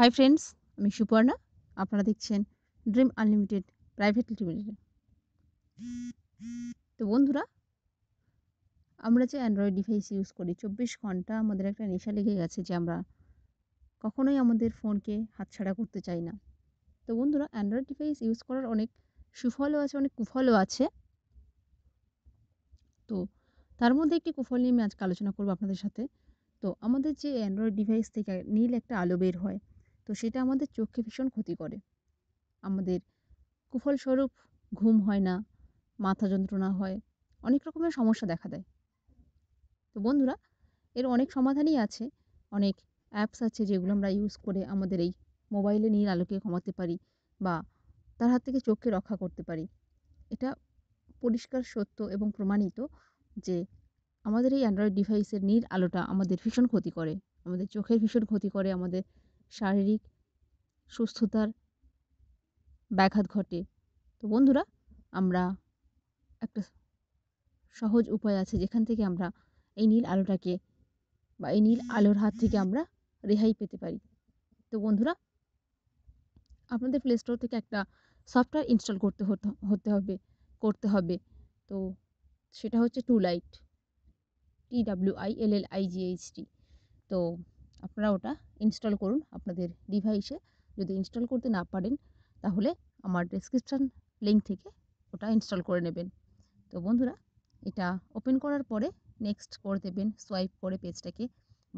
Hi friends, আমি সুপর্ণা। আপনারা দেখছেন ড্রিম আনলিমিটেড প্রাইভেট লিমিটেড। তো বন্ধুরা, আমরা যে অ্যান্ড্রয়েড ডিভাইস ইউজ করি ২৪ ঘন্টা আমাদের একটা নেশা লেগে গেছে যে আমরা কখনোই আমাদের ফোনকে হাতছাড়া করতে চাই না। তো বন্ধুরা, অ্যান্ড্রয়েড ডিভাইস ইউজ করার অনেক সুফলও আছে, অনেক কুফলও আছে। তো তার মধ্যে একটি কুফল নিয়ে আমি আজকে আলোচনা করব আপনাদের সাথে। তো আমাদের যে অ্যান্ড্রয়েড ডিভাইস থেকে নীল একটা আলো বের হয়, তো সেটা আমাদের চোখকে ভীষণ ক্ষতি করে। আমাদের কুফলস্বরূপ ঘুম হয় না, মাথা যন্ত্রণা হয়, অনেক রকমের সমস্যা দেখা দেয়। তো বন্ধুরা, এর অনেক সমাধানই আছে। অনেক অ্যাপস আছে যেগুলো আমরা ইউজ করে আমাদের এই মোবাইলে নীল আলোকে কমাতে পারি বা তার হাত থেকে চোখকে রক্ষা করতে পারি। এটা পরিষ্কার সত্য এবং প্রমাণিত যে আমাদের এই অ্যান্ড্রয়েড ডিভাইসের নীল আলোটা আমাদের ভীষণ ক্ষতি করে। আমাদের চোখের ভীষণ ক্ষতি করে, আমাদের শারীরিক সুস্থতার ব্যাঘাত ঘটে। তো বন্ধুরা, আমরা একটা সহজ উপায় আছে যেখান থেকে আমরা এই নীল আলোটাকে বা এই নীল আলোর হাত থেকে আমরা রেহাই পেতে পারি। তো বন্ধুরা, আপনাদের প্লে স্টোর থেকে একটা সফটওয়্যার ইনস্টল করতে হবে। তো সেটা হচ্ছে টু লাইট, TWILLIGHT। তো আপনারা ওটা ইনস্টল করুন আপনাদের ডিভাইসে। যদি ইনস্টল করতে না পারেন তাহলে আমার ডেসক্রিপশন লিঙ্ক থেকে ওটা ইনস্টল করে নেবেন। তো বন্ধুরা, এটা ওপেন করার পরে নেক্সট করে দেবেন, সোয়াইপ করে পেজটাকে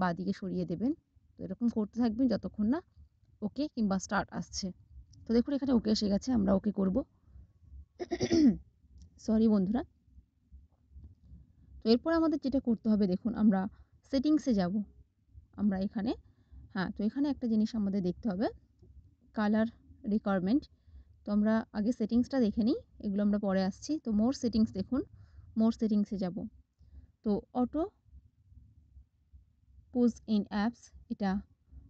বাঁদিকে সরিয়ে দেবেন। তো এরকম করতে থাকবেন যতক্ষণ না ওকে কিংবা স্টার্ট আসছে। তো দেখুন এখানে ওকে এসে গেছে, আমরা ওকে করব। সরি বন্ধুরা। তো এরপর আমাদের যেটা করতে হবে, দেখুন আমরা সেটিংসে যাব। আমরা এখানে তো এখানে একটা জিনিস আমাদের দেখতে হবে, কালার রিকোয়ারমেন্ট। তো আমরা আগে সেটিংসটা দেখে নিই, এগুলো আমরা পরে আসছি। তো মোর সেটিংস দেখুন, মোর সেটিংসে যাব। তো অটো পুশ ইন অ্যাপস, এটা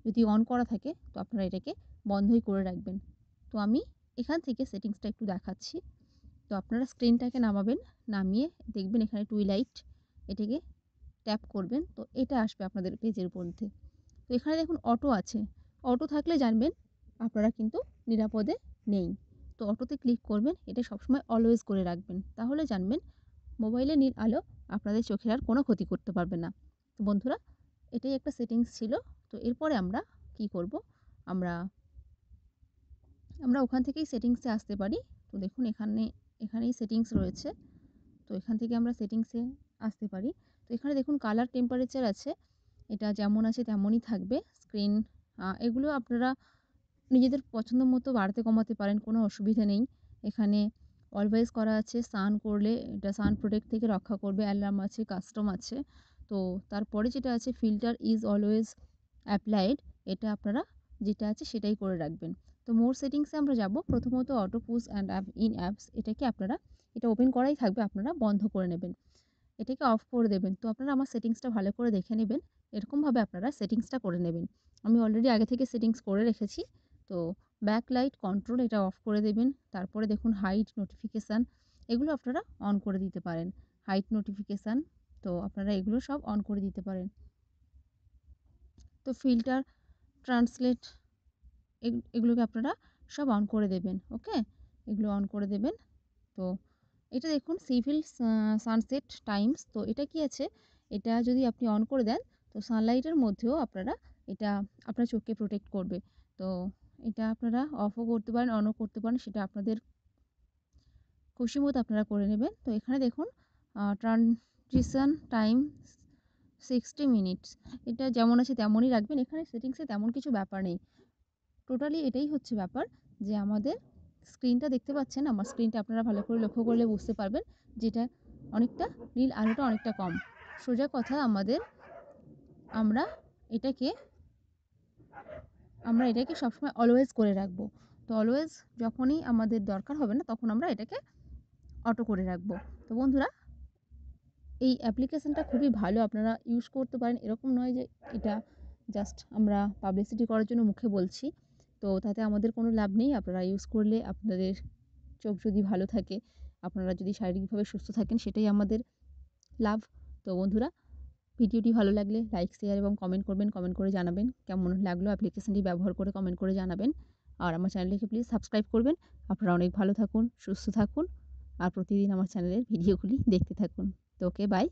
যদি অন করা থাকে তো আপনারা এটাকে বন্ধই করে রাখবেন। তো আমি এখান থেকে সেটিংসটা একটু দেখাচ্ছি। তো আপনারা স্ক্রিনটাকে নামাবেন, নামিয়ে দেখবেন এখানে টুইলাইট, এটাকে ট্যাপ করবেন। তো এটা আসবে আপনাদের পেজের মধ্যে। তো এখানে দেখুন অটো আছে, অটো থাকলে জানবেন আপনারা কিন্তু নিরাপদে নেই। তো অটোতে ক্লিক করবেন, এটা সবসময় অলওয়েজ করে রাখবেন, তাহলে জানবেন মোবাইলে নীল আলো আপনাদের চোখের আর কোনো ক্ষতি করতে পারবে না। তো বন্ধুরা, এটাই একটা সেটিংস ছিল। তো এরপরে আমরা কি করব, আমরা আমরা ওখান থেকেই সেটিংসে আসতে পারি। তো দেখুন এখানেই সেটিংস রয়েছে। তো এখান থেকে আমরা সেটিংসে আসতে পারি। তো এখানে দেখুন কালার টেম্পারেচার আছে, এটা যেমন আছে তেমনই থাকবে। স্ক্রিন এগুলো আপনারা নিজেদের পছন্দ মতো বাড়াতে কমাতে পারেন, কোনো অসুবিধা নেই। এখানে অলওয়েজ করা আছে, সান করলে এটা সান প্রোটেক্ট থেকে রক্ষা করবে। অ্যালার্ম আছে, কাস্টম আছে। তো তারপরে যেটা আছে ফিল্টার ইজ অলওয়েজ অ্যাপ্লাইড, এটা আপনারা যেটা আছে সেটাই করে রাখবেন। তো মোর সেটিংসে আমরা যাব। প্রথমত auto push and in apps, এটাকে আপনারা, এটা ওপেন করাই থাকবে, আপনারা বন্ধ করে নেবেন, এটাকে অফ করে দেবেন। তো আপনারা আমার সেটিংসটা ভালো করে দেখে নেবেন, এরকমভাবে আপনারা সেটিংসটা করে নেবেন। আমি অলরেডি আগে থেকে সেটিংস করে রেখেছি। তো ব্যাকলাইট কন্ট্রোল এটা অফ করে দেবেন। তারপরে দেখুন হাইড নোটিফিকেশান, এগুলো আপনারা অন করে দিতে পারেন। হাইড নোটিফিকেশান, তো আপনারা এগুলো সব অন করে দিতে পারেন। তো ফিল্টার, ট্রান্সলেট, এগুলোকে আপনারা সব অন করে দেবেন। ওকে, এগুলো অন করে দেবেন। তো এটা দেখুন সিভিল সানসেট টাইমস, তো এটা কি আছে, এটা যদি আপনি অন করে দেন তো সানলাইটের মধ্যেও আপনারা, এটা আপনার চোখকে প্রোটেক্ট করবে। তো এটা আপনারা অফও করতে পারেন, অনও করতে পারেন, সেটা আপনাদের খুশি মতো আপনারা করে নেবেন। তো এখানে দেখুন ট্রানজিশন টাইম 60 মিনিটস, এটা যেমন আছে তেমনই রাখবেন। এখানে সেটিংসে তেমন কিছু ব্যাপার নেই, টোটালি এটাই হচ্ছে ব্যাপার যে আমাদের স্ক্রিনটা দেখতে পাচ্ছেন, আমার স্ক্রিনটা আপনারা ভালো করে লক্ষ্য করলে বুঝতে পারবেন যেটা অনেকটা নীল আলোটা অনেকটা কম। সোজা কথা, আমরা এটাকে আমরা এটাকে সবসময় অলওয়েজ করে রাখবো। তো অলওয়েজ যখনই আমাদের দরকার হবে না তখন আমরা এটাকে অটো করে রাখবো। তো বন্ধুরা, এই অ্যাপ্লিকেশনটা খুবই ভালো, আপনারা ইউজ করতে পারেন। এরকম নয় যে এটা জাস্ট আমরা পাবলিসিটি করার জন্য মুখে বলছি, তো তাতে আমাদের কোনো লাভ নেই। আপনারা ইউজ করলে আপনাদের চোখ যদি ভালো থাকে, আপনারা যদি শারীরিকভাবে সুস্থ থাকেন, সেটাই আমাদের লাভ। তো বন্ধুরা, ভিডিওটি ভালো লাগলে লাইক, শেয়ার এবং কমেন্ট করবেন। কমেন্ট করে জানাবেন কেমন লাগলো অ্যাপ্লিকেশনটি ব্যবহার করে কমেন্ট করে জানাবেন। আর আমার চ্যানেলটিকে প্লিজ সাবস্ক্রাইব করবেন। আপনারা অনেক ভালো থাকুন, সুস্থ থাকুন আর প্রতিদিন আমার চ্যানেলের ভিডিওগুলি দেখতে থাকুন। তো ওকে, বাই।